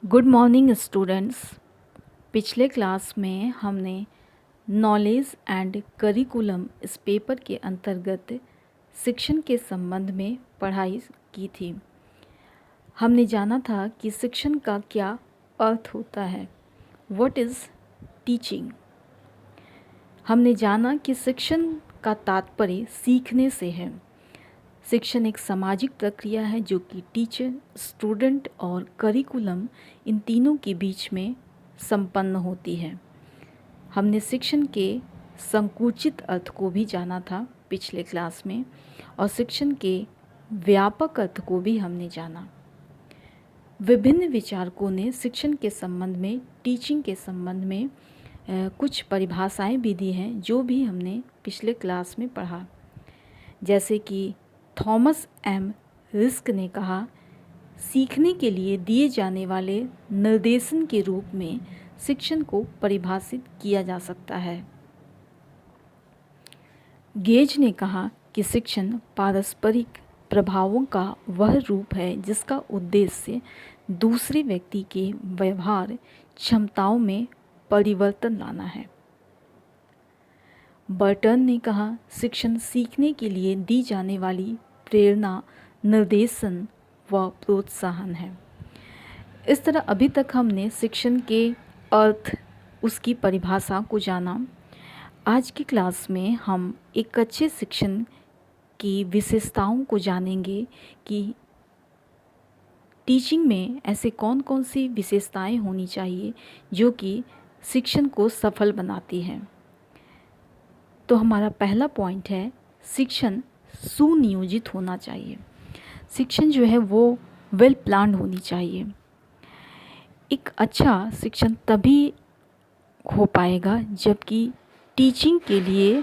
Good morning students. पिछले class में हमने नॉलेज एंड करिकुलम इस पेपर के अंतर्गत शिक्षण के संबंध में पढ़ाई की थी। हमने जाना था कि शिक्षण का क्या अर्थ होता है, व्हाट इज़ टीचिंग। हमने जाना कि शिक्षण का तात्पर्य सीखने से है। शिक्षण एक सामाजिक प्रक्रिया है जो कि टीचर, स्टूडेंट और करिकुलम इन तीनों के बीच में संपन्न होती है। हमने शिक्षण के संकुचित अर्थ को भी जाना था पिछले क्लास में, और शिक्षण के व्यापक अर्थ को भी हमने जाना। विभिन्न विचारकों ने शिक्षण के संबंध में, टीचिंग के संबंध में कुछ परिभाषाएं भी दी हैं, जो भी हमने पिछले क्लास में पढ़ा। जैसे कि थॉमस एम रिस्क ने कहा, सीखने के लिए दिए जाने वाले निर्देशन के रूप में शिक्षण को परिभाषित किया जा सकता है। गेज ने कहा कि शिक्षण पारस्परिक प्रभावों का वह रूप है जिसका उद्देश्य दूसरे व्यक्ति के व्यवहार क्षमताओं में परिवर्तन लाना है। बर्टन ने कहा, शिक्षण सीखने के लिए दी जाने वाली प्रेरणा, निर्देशन व प्रोत्साहन है। इस तरह अभी तक हमने शिक्षण के अर्थ, उसकी परिभाषा को जाना। आज की क्लास में हम एक अच्छे शिक्षण की विशेषताओं को जानेंगे कि टीचिंग में ऐसे कौन कौन सी विशेषताएं होनी चाहिए जो कि शिक्षण को सफल बनाती हैं। तो हमारा पहला पॉइंट है, शिक्षण सुनियोजित होना चाहिए। शिक्षण जो है वो वेल प्लान्ड होनी चाहिए। एक अच्छा शिक्षण तभी हो पाएगा जबकि टीचिंग के लिए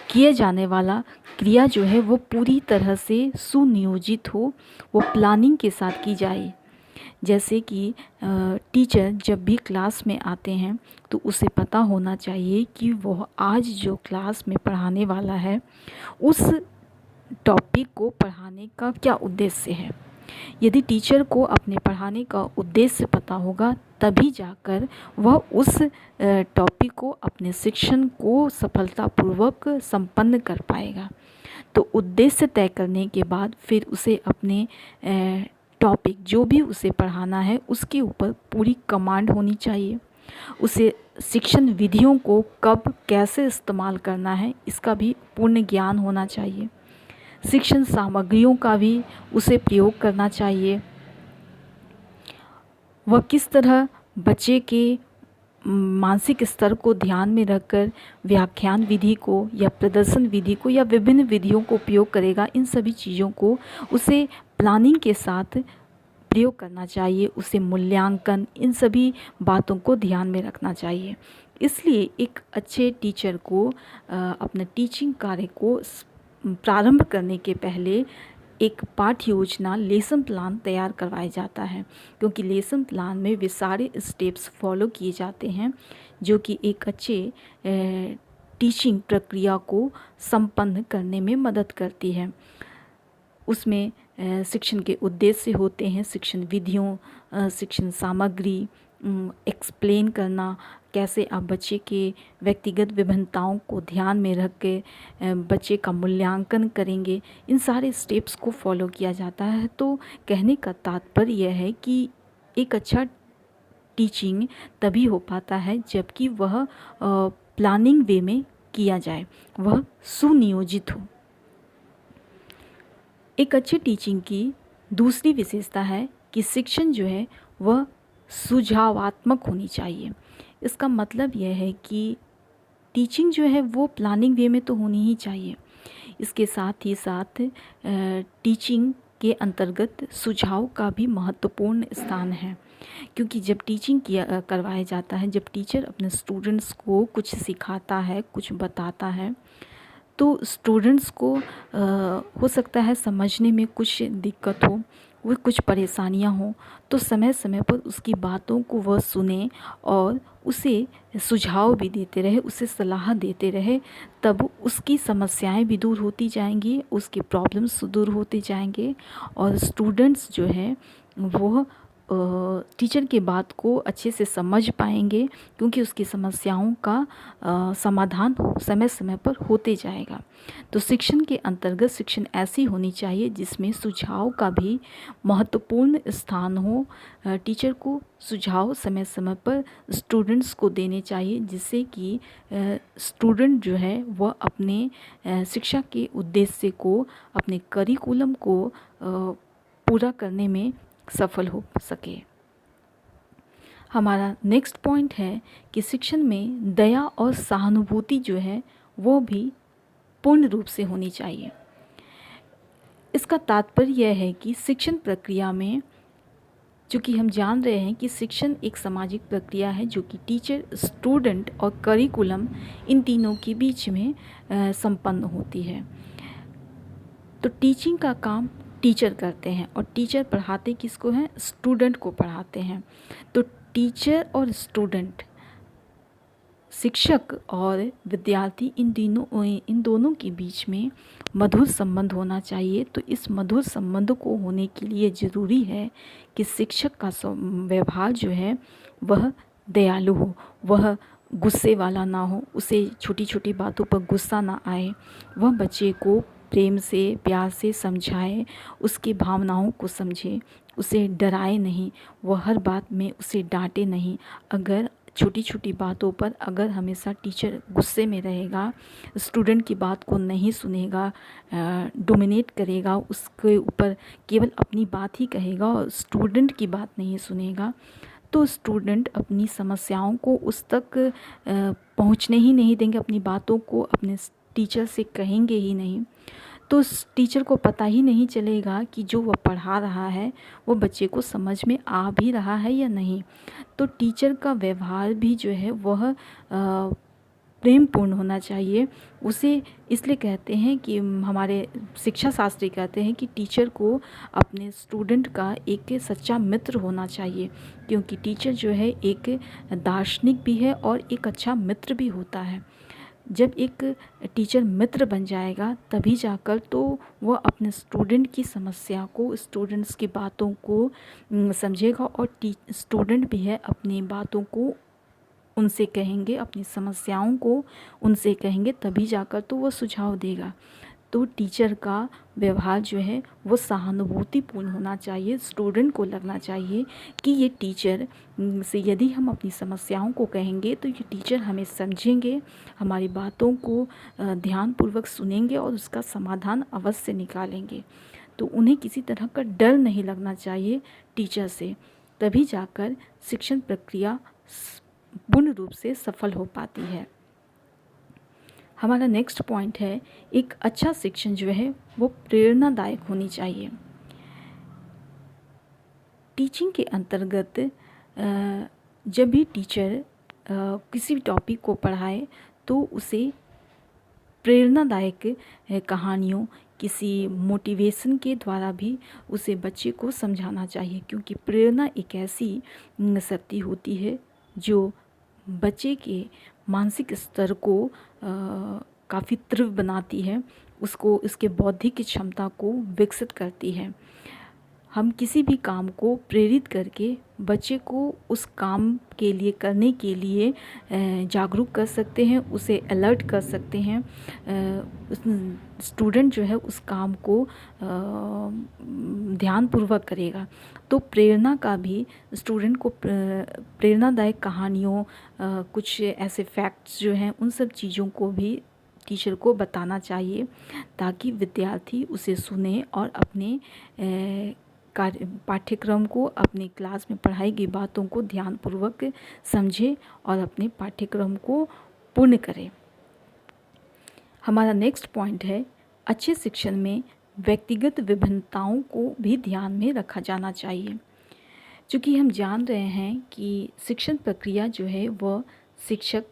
किए जाने वाला क्रिया जो है वो पूरी तरह से सुनियोजित हो, वो प्लानिंग के साथ की जाए। जैसे कि टीचर जब भी क्लास में आते हैं तो उसे पता होना चाहिए कि वह आज जो क्लास में पढ़ाने वाला है उस टॉपिक को पढ़ाने का क्या उद्देश्य है। यदि टीचर को अपने पढ़ाने का उद्देश्य पता होगा तभी जाकर वह उस टॉपिक को, अपने शिक्षण को सफलतापूर्वक संपन्न कर पाएगा। तो उद्देश्य तय करने के बाद फिर उसे अपने टॉपिक जो भी उसे पढ़ाना है उसके ऊपर पूरी कमांड होनी चाहिए। उसे शिक्षण विधियों को कब कैसे इस्तेमाल करना है इसका भी पूर्ण ज्ञान होना चाहिए। शिक्षण सामग्रियों का भी उसे प्रयोग करना चाहिए। वह किस तरह बच्चे के मानसिक स्तर को ध्यान में रखकर व्याख्यान विधि को या प्रदर्शन विधि को या विभिन्न विधियों को उपयोग करेगा, इन सभी चीज़ों को उसे प्लानिंग के साथ प्रयोग करना चाहिए। उसे मूल्यांकन, इन सभी बातों को ध्यान में रखना चाहिए। इसलिए एक अच्छे टीचर को अपने टीचिंग कार्य को प्रारंभ करने के पहले एक पाठ्य योजना, लेसन प्लान तैयार करवाया जाता है, क्योंकि लेसन प्लान में वे सारे स्टेप्स फॉलो किए जाते हैं जो कि एक अच्छे टीचिंग प्रक्रिया को संपन्न करने में मदद करती है। उसमें शिक्षण के उद्देश्य होते हैं, शिक्षण विधियों, शिक्षण सामग्री, एक्सप्लेन करना, कैसे आप बच्चे के व्यक्तिगत विभिन्नताओं को ध्यान में रख के बच्चे का मूल्यांकन करेंगे। इन सारे स्टेप्स को फॉलो किया जाता है। तो कहने का तात्पर्य यह है कि एक अच्छा टीचिंग तभी हो पाता है जबकि वह प्लानिंग वे में किया जाए, वह सुनियोजित हो। एक अच्छी टीचिंग की दूसरी विशेषता है कि शिक्षण जो है वह सुझावात्मक होनी चाहिए। इसका मतलब यह है कि टीचिंग जो है वो प्लानिंग वे में तो होनी ही चाहिए, इसके साथ ही साथ टीचिंग के अंतर्गत सुझाव का भी महत्वपूर्ण स्थान है। क्योंकि जब टीचिंग करवाया जाता है, जब टीचर अपने स्टूडेंट्स को कुछ सिखाता है, कुछ बताता है, तो स्टूडेंट्स को हो सकता है समझने में कुछ दिक्कत हो, वो कुछ परेशानियां हों, तो समय समय पर उसकी बातों को वह सुने और उसे सुझाव भी देते रहे, उसे सलाह देते रहे। तब उसकी समस्याएं भी दूर होती जाएंगी, उसके प्रॉब्लम्स दूर होते जाएंगे और स्टूडेंट्स जो है वो टीचर की बात को अच्छे से समझ पाएंगे, क्योंकि उसकी समस्याओं का समाधान समय समय पर होते जाएगा। तो शिक्षण के अंतर्गत शिक्षण ऐसी होनी चाहिए जिसमें सुझाव का भी महत्वपूर्ण स्थान हो। टीचर को सुझाव समय समय पर स्टूडेंट्स को देने चाहिए, जिससे कि स्टूडेंट जो है वह अपने शिक्षा के उद्देश्य को, अपने करिकुलम को पूरा करने में सफल हो सके। हमारा नेक्स्ट पॉइंट है कि शिक्षण में दया और सहानुभूति जो है वो भी पूर्ण रूप से होनी चाहिए। इसका तात्पर्य यह है कि शिक्षण प्रक्रिया में, चूँकि हम जान रहे हैं कि शिक्षण एक सामाजिक प्रक्रिया है जो कि टीचर, स्टूडेंट और करिकुलम इन तीनों के बीच में संपन्न होती है। तो टीचिंग का काम टीचर करते हैं और टीचर पढ़ाते किसको हैं? स्टूडेंट को पढ़ाते हैं। तो टीचर और स्टूडेंट, शिक्षक और विद्यार्थी, इन दोनों के बीच में मधुर संबंध होना चाहिए। तो इस मधुर संबंध को होने के लिए ज़रूरी है कि शिक्षक का व्यवहार जो है वह दयालु हो, वह गुस्से वाला ना हो, उसे छोटी छोटी बातों पर गुस्सा ना आए, वह बच्चे को प्रेम से, प्यार से समझाए, उसकी भावनाओं को समझे, उसे डराए नहीं, वह हर बात में उसे डांटे नहीं। अगर छोटी छोटी बातों पर अगर हमेशा टीचर गुस्से में रहेगा, स्टूडेंट की बात को नहीं सुनेगा, डोमिनेट करेगा, उसके ऊपर केवल अपनी बात ही कहेगा और स्टूडेंट की बात नहीं सुनेगा, तो स्टूडेंट अपनी समस्याओं को उस तक पहुंचने ही नहीं देंगे, अपनी बातों को अपने टीचर से कहेंगे ही नहीं। तो उस टीचर को पता ही नहीं चलेगा कि जो वह पढ़ा रहा है वो बच्चे को समझ में आ भी रहा है या नहीं। तो टीचर का व्यवहार भी जो है वह प्रेमपूर्ण होना चाहिए। उसे इसलिए कहते हैं कि हमारे शिक्षा शास्त्री कहते हैं कि टीचर को अपने स्टूडेंट का एक सच्चा मित्र होना चाहिए, क्योंकि टीचर जो है एक दार्शनिक भी है और एक अच्छा मित्र भी होता है। जब एक टीचर मित्र बन जाएगा तभी जाकर तो वह अपने स्टूडेंट की समस्या को, स्टूडेंट्स की बातों को समझेगा और स्टूडेंट भी है अपनी बातों को उनसे कहेंगे, अपनी समस्याओं को उनसे कहेंगे, तभी जाकर तो वह सुझाव देगा। तो टीचर का व्यवहार जो है वो सहानुभूतिपूर्ण होना चाहिए। स्टूडेंट को लगना चाहिए कि ये टीचर से यदि हम अपनी समस्याओं को कहेंगे तो ये टीचर हमें समझेंगे, हमारी बातों को ध्यानपूर्वक सुनेंगे और उसका समाधान अवश्य निकालेंगे। तो उन्हें किसी तरह का डर नहीं लगना चाहिए टीचर से, तभी जाकर शिक्षण प्रक्रिया पूर्ण रूप से सफल हो पाती है। हमारा नेक्स्ट पॉइंट है, एक अच्छा शिक्षण जो है वो प्रेरणादायक होनी चाहिए। टीचिंग के अंतर्गत जब भी टीचर किसी भी टॉपिक को पढ़ाए तो उसे प्रेरणादायक कहानियों, किसी मोटिवेशन के द्वारा भी उसे बच्चे को समझाना चाहिए, क्योंकि प्रेरणा एक ऐसी शक्ति होती है जो बच्चे के मानसिक स्तर को काफ़ी तीव्र बनाती है, उसको, उसके बौद्धिक क्षमता को विकसित करती है। हम किसी भी काम को प्रेरित करके बच्चे को उस काम के लिए, करने के लिए जागरूक कर सकते हैं, उसे अलर्ट कर सकते हैं। स्टूडेंट जो है उस काम को ध्यानपूर्वक करेगा। तो प्रेरणा का भी स्टूडेंट को प्रेरणादायक कहानियों, कुछ ऐसे फैक्ट्स जो हैं उन सब चीज़ों को भी टीचर को बताना चाहिए, ताकि विद्यार्थी उसे सुने और अपने पाठ्यक्रम को, अपनी क्लास में पढ़ाई गई बातों को ध्यानपूर्वक समझे और अपने पाठ्यक्रम को पूर्ण करें। हमारा नेक्स्ट पॉइंट है, अच्छे शिक्षण में व्यक्तिगत विभिन्नताओं को भी ध्यान में रखा जाना चाहिए। चूँकि हम जान रहे हैं कि शिक्षण प्रक्रिया जो है वह शिक्षक,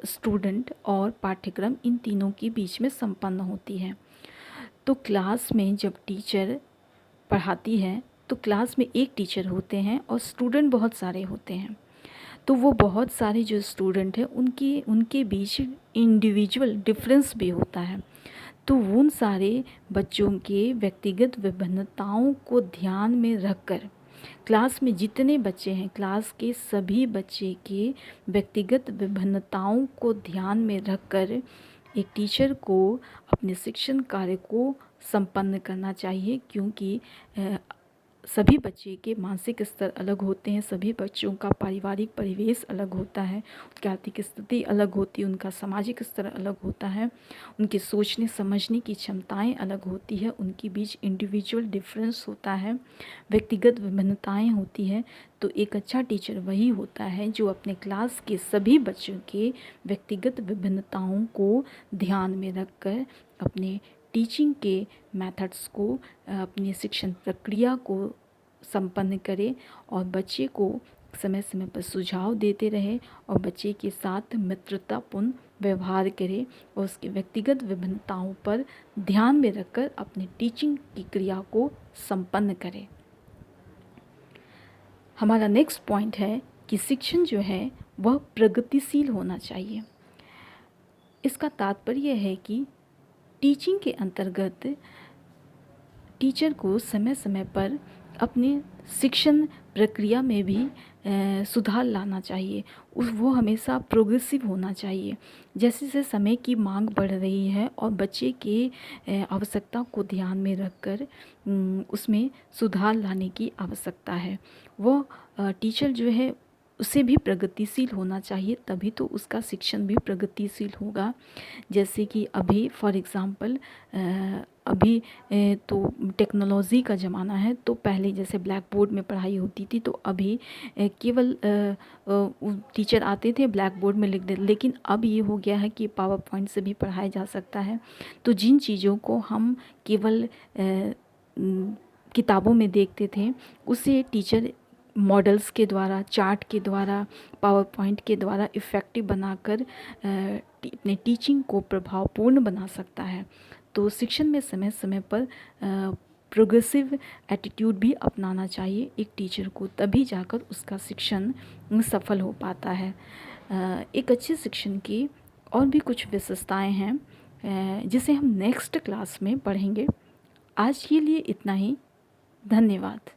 स्टूडेंट और पाठ्यक्रम इन तीनों के बीच में संपन्न होती है। तो क्लास में जब टीचर पढ़ाती है तो क्लास में एक टीचर होते हैं और स्टूडेंट बहुत सारे होते हैं। तो वो बहुत सारे जो स्टूडेंट हैं उनके बीच इंडिविजुअल डिफरेंस भी होता है। तो उन सारे बच्चों के व्यक्तिगत विभिन्नताओं को ध्यान में रखकर क्लास में जितने बच्चे हैं, क्लास के सभी बच्चे के व्यक्तिगत विभिन्नताओं को ध्यान में रखकर एक टीचर को अपने शिक्षण कार्य को संपन्न करना चाहिए, क्योंकि सभी बच्चे के मानसिक स्तर अलग होते हैं, सभी बच्चों का पारिवारिक परिवेश अलग होता है, उनकी आर्थिक स्थिति अलग होती है, उनका सामाजिक स्तर अलग होता है, उनके सोचने समझने की क्षमताएं अलग होती है, उनके बीच इंडिविजुअल डिफरेंस होता है, व्यक्तिगत विभिन्नताएं होती हैं। तो एक अच्छा टीचर वही होता है जो अपने क्लास के सभी बच्चों के व्यक्तिगत विभिन्नताओं को ध्यान में रखकर अपने टीचिंग के मेथड्स को, अपनी शिक्षण प्रक्रिया को संपन्न करे और बच्चे को समय समय पर सुझाव देते रहे और बच्चे के साथ मित्रतापूर्ण व्यवहार करे और उसके व्यक्तिगत विभिन्नताओं पर ध्यान में रखकर अपनी टीचिंग की क्रिया को संपन्न करे। हमारा नेक्स्ट पॉइंट है कि शिक्षण जो है वह प्रगतिशील होना चाहिए। इसका तात्पर्य है कि टीचिंग के अंतर्गत टीचर को समय समय पर अपनी शिक्षण प्रक्रिया में भी सुधार लाना चाहिए। वो हमेशा प्रोग्रेसिव होना चाहिए। जैसे जैसे समय की मांग बढ़ रही है और बच्चे के आवश्यकता को ध्यान में रखकर उसमें सुधार लाने की आवश्यकता है। वो टीचर जो है उसे भी प्रगतिशील होना चाहिए, तभी तो उसका शिक्षण भी प्रगतिशील होगा। जैसे कि अभी फॉर एग्ज़ाम्पल अभी तो टेक्नोलॉजी का ज़माना है, तो पहले जैसे ब्लैक बोर्ड में पढ़ाई होती थी, तो अभी केवल टीचर आते थे ब्लैक बोर्ड में लिख देते, लेकिन अब ये हो गया है कि पावर पॉइंट से भी पढ़ाया जा सकता है। तो जिन चीज़ों को हम केवल किताबों में देखते थे, उसे टीचर मॉडल्स के द्वारा, चार्ट के द्वारा, पावर पॉइंट के द्वारा इफ़ेक्टिव बनाकर अपने टीचिंग को प्रभावपूर्ण बना सकता है। तो शिक्षण में समय समय पर प्रोग्रेसिव एटीट्यूड भी अपनाना चाहिए एक टीचर को, तभी जाकर उसका शिक्षण सफल हो पाता है। एक अच्छे शिक्षण की और भी कुछ विशेषताएं हैं जिसे हम नेक्स्ट क्लास में पढ़ेंगे। आज के लिए इतना ही। धन्यवाद।